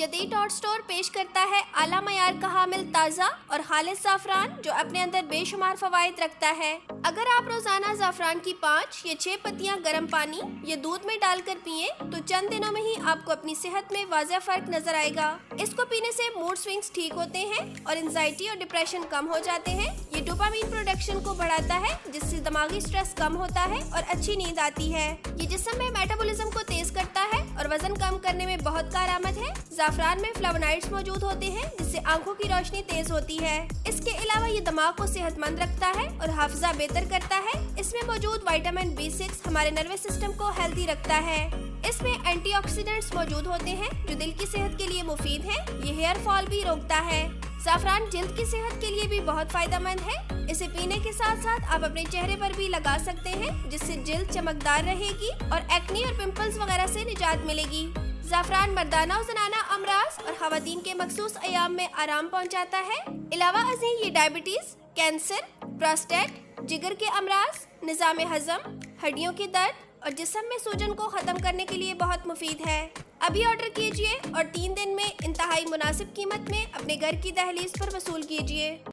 जदीद hot store पेश करता है आला मयार का हामिल ताज़ा और खालिस ज़ाफ़रान जो अपने अंदर बेशुमार फ़वाइद रखता है। अगर आप रोज़ाना ज़ाफ़रान की 5 या 6 पत्तियां गर्म पानी या दूध में डालकर पिए तो चंद दिनों में ही आपको अपनी सेहत में वाज़ेह फ़र्क नजर आएगा। इसको पीने से मूड स्विंग्स ठीक होते हैं और एंजाइटी और डिप्रेशन कम हो जाते हैं। ये डोपामीन प्रोडक्शन को बढ़ाता है जिससे दिमागी स्ट्रेस कम होता है और अच्छी नींद आती है। ये जिस्म में मेटाबॉलिज्म को तेज करता है और वजन कम करने में बहुत कारआमद है। ज़ाफ़रान में फ्लेवोनॉइड्स मौजूद होते हैं जिससे आंखों की रोशनी तेज होती है। इसके अलावा ये दिमाग को सेहतमंद रखता है और हाफिजा बेहतर करता है। इसमें मौजूद विटामिन B6 हमारे नर्वस सिस्टम को हेल्दी रखता है। इसमें एंटीऑक्सीडेंट्स मौजूद होते हैं जो दिल की सेहत के लिए मुफीद है। ये हेयर फॉल भी रोकता है। ज़ाफ़रान जिल्द की सेहत के लिए भी बहुत फायदेमंद है। इसे पीने के साथ साथ आप अपने चेहरे पर भी लगा सकते हैं जिससे जिल्द चमकदार रहेगी और एक्ने और पिंपल्स वगैरह से निजात मिलेगी। ज़ाफ़रान मर्दाना और ज़नाना अमराज और ख़वातीन के मखसूस अयाम में आराम पहुंचाता है। अलावा अज़ीं ये डायबिटीज, कैंसर, प्रोस्टेट, जिगर के अमराज, निज़ाम हज़म, हड्डियों के दर्द और जिस्म में सूजन को ख़त्म करने के लिए बहुत मुफीद है। अभी ऑर्डर कीजिए और 3 दिन में इंतहाई मुनासिब कीमत में अपने घर की दहलीज पर वसूल कीजिए।